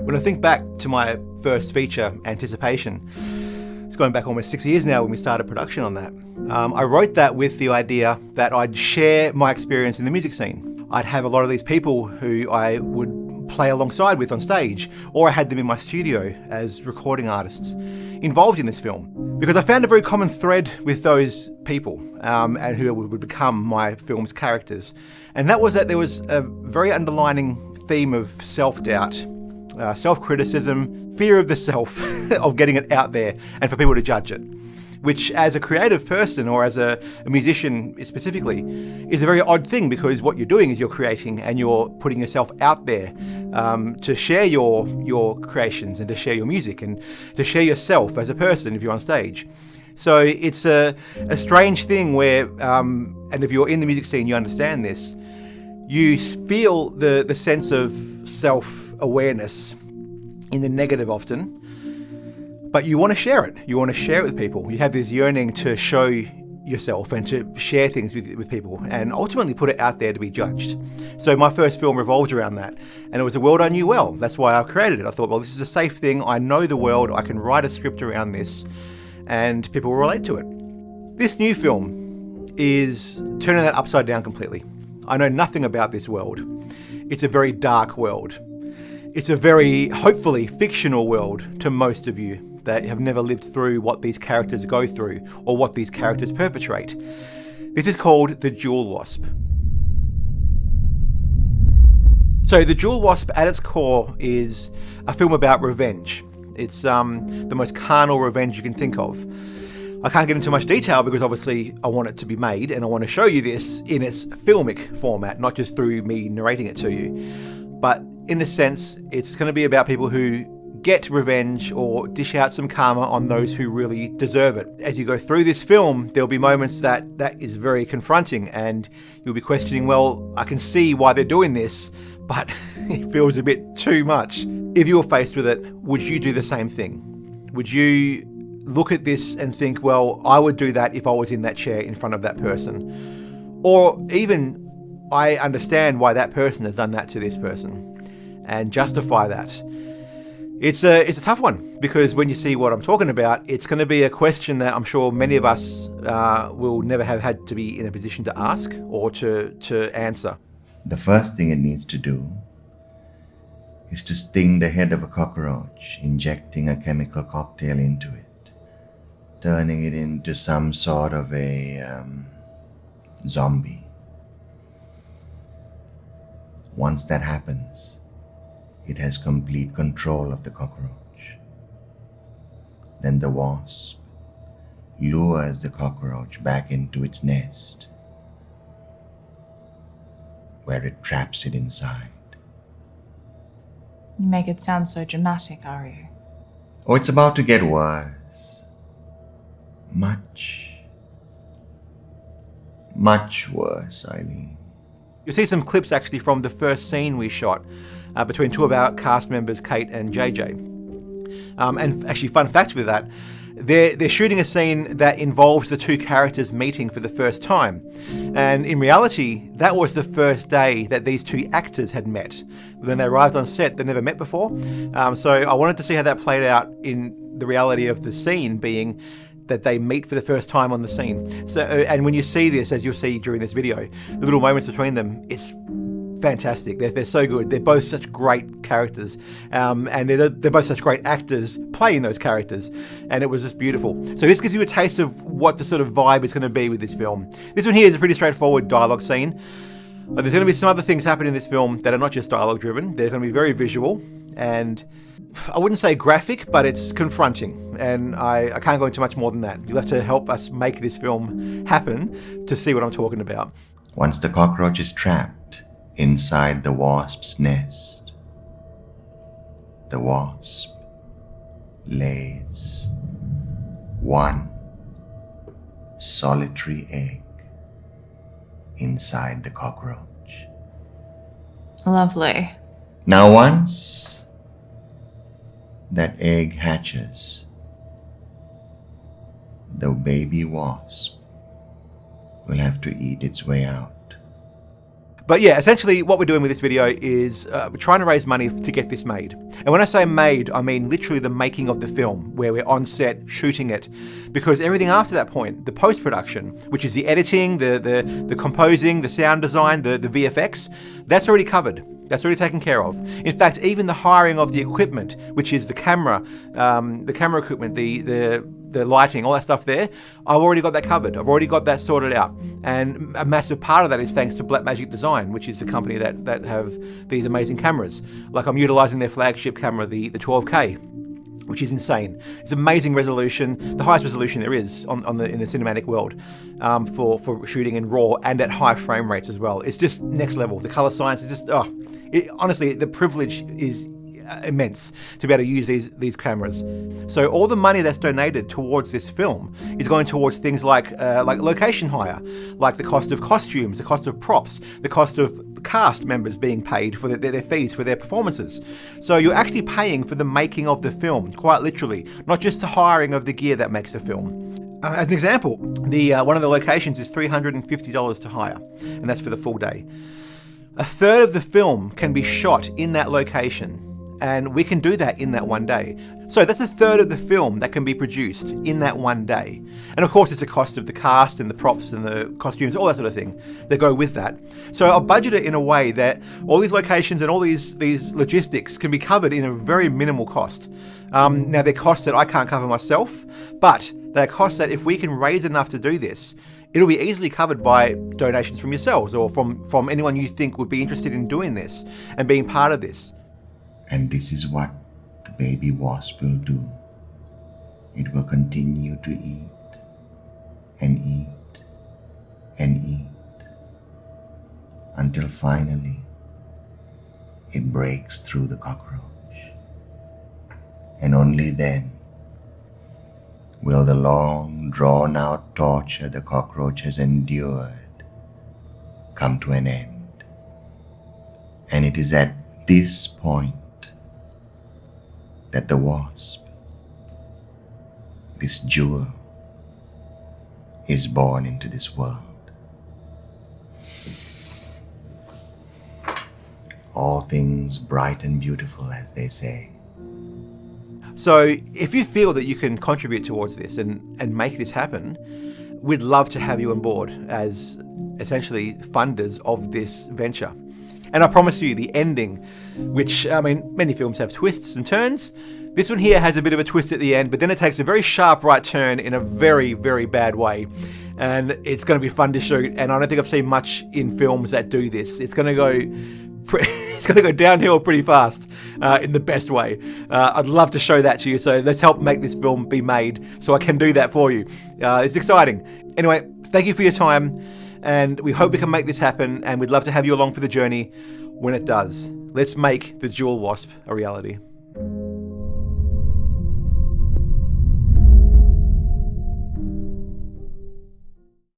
When I think back to my first feature, Anticipation, it's going back almost 6 years now when we started production on that. I wrote that with the idea that I'd share my experience in the music scene. I'd have a lot of these people who I would play alongside with on stage, or I had them in my studio as recording artists involved in this film. Because I found a very common thread with those people and who would become my film's characters. And that was that there was a very underlining theme of self-doubt, self-criticism, fear of the self, of getting it out there and for people to judge it. Which, as a creative person or as a musician specifically, is a very odd thing, because what you're doing is you're creating and you're putting yourself out there to share your creations and to share your music and to share yourself as a person if you're on stage. So it's a strange thing where, and if you're in the music scene, you understand this, you feel the sense of self-awareness in the negative often, but you want to share it. You want to share it with people. You have this yearning to show yourself and to share things with people and ultimately put it out there to be judged. So my first film revolved around that, and it was a world I knew well. That's why I created it. I thought, well, this is a safe thing. I know the world. I can write a script around this and people will relate to it. This new film is turning that upside down completely. I know nothing about this world. It's a very dark world. It's a very, hopefully, fictional world to most of you that have never lived through what these characters go through or what these characters perpetrate. This is called The Jewel Wasp. So The Jewel Wasp at its core is a film about revenge. It's the most carnal revenge you can think of. I can't get into much detail because obviously I want it to be made and I want to show you this in its filmic format, not just through me narrating it to you. But in a sense, it's going to be about people who get revenge or dish out some karma on those who really deserve it. As you go through this film, there'll be moments that is very confronting and you'll be questioning, well, I can see why they're doing this, but it feels a bit too much. If you were faced with it, would you do the same thing? Would you look at this and think, well, I would do that if I was in that chair in front of that person? Or even, I understand why that person has done that to this person and justify that. It's a tough one, because when you see what I'm talking about, it's going to be a question that I'm sure many of us will never have had to be in a position to ask or to answer. The first thing it needs to do is to sting the head of a cockroach, injecting a chemical cocktail into it, turning it into some sort of a zombie. Once that happens, it has complete control of the cockroach. Then the wasp lures the cockroach back into its nest, where it traps it inside. You make it sound so dramatic, Ari. Oh, it's about to get worse. Much worse, Eileen. You'll see some clips actually from the first scene we shot between two of our cast members, Kate and JJ. And actually, fun fact with that, they're shooting a scene that involves the two characters meeting for the first time. And in reality, that was the first day that these two actors had met. When they arrived on set, they'd never met before. So I wanted to see how that played out in the reality of the scene, being that they meet for the first time on the scene. So, and when you see this, as you'll see during this video, the little moments between them, it's fantastic. They're so good. They're both such great characters, and they're both such great actors playing those characters, and it was just beautiful. So this gives you a taste of what the sort of vibe is going to be with this film. This one here is a pretty straightforward dialogue scene, but there's going to be some other things happening in this film that are not just dialogue driven. They're going to be very visual, and I wouldn't say graphic, but it's confronting, and I can't go into much more than that. You'll have to help us make this film happen to see what I'm talking about. Once the cockroach is trapped inside the wasp's nest, the wasp lays one solitary egg inside the cockroach. Lovely. Now once that egg hatches, the baby wasp will have to eat its way out. But yeah, essentially what we're doing with this video is we're trying to raise money to get this made. And when I say made, I mean literally the making of the film, where we're on set shooting it. Because everything after that point, the post-production, which is the editing, the composing, the sound design, the VFX, that's already covered. That's already taken care of. In fact, even the hiring of the equipment, which is the camera equipment, the lighting, all that stuff there, I've already got that covered. I've already got that sorted out. And a massive part of that is thanks to Blackmagic Design, which is the company that have these amazing cameras. Like, I'm utilizing their flagship camera, the 12K, which is insane. It's amazing resolution, the highest resolution there is in the cinematic world, for shooting in RAW and at high frame rates as well. It's just next level. The color science is just, honestly, the privilege is immense to be able to use these cameras. So all the money that's donated towards this film is going towards things like location hire, like the cost of costumes, the cost of props, the cost of cast members being paid for their fees for their performances. So you're actually paying for the making of the film, quite literally, not just the hiring of the gear that makes the film. As an example, one of the locations is $350 to hire, and that's for the full day. A third of the film can be shot in that location, and we can do that in that one day. So that's a third of the film that can be produced in that one day. And of course, it's the cost of the cast and the props and the costumes, all that sort of thing that go with that. So I've budgeted it in a way that all these locations and all these logistics can be covered in a very minimal cost. Now, they're costs that I can't cover myself, but they're costs that if we can raise enough to do this, it'll be easily covered by donations from yourselves or from anyone you think would be interested in doing this and being part of this. And this is what the baby wasp will do. It will continue to eat and eat and eat until finally it breaks through the cockroach. And only then will the long drawn-out torture the cockroach has endured come to an end. And it is at this point that the wasp, this jewel, is born into this world. All things bright and beautiful, as they say. So if you feel that you can contribute towards this and make this happen, we'd love to have you on board as essentially funders of this venture. And I promise you, the ending, which, I mean, many films have twists and turns. This one here has a bit of a twist at the end, but then it takes a very sharp right turn in a very, very bad way. And it's going to be fun to shoot. And I don't think I've seen much in films that do this. It's going to go downhill pretty fast in the best way. I'd love to show that to you. So let's help make this film be made so I can do that for you. It's exciting. Anyway, thank you for your time. And we hope we can make this happen, and we'd love to have you along for the journey when it does. Let's make the Jewel Wasp a reality.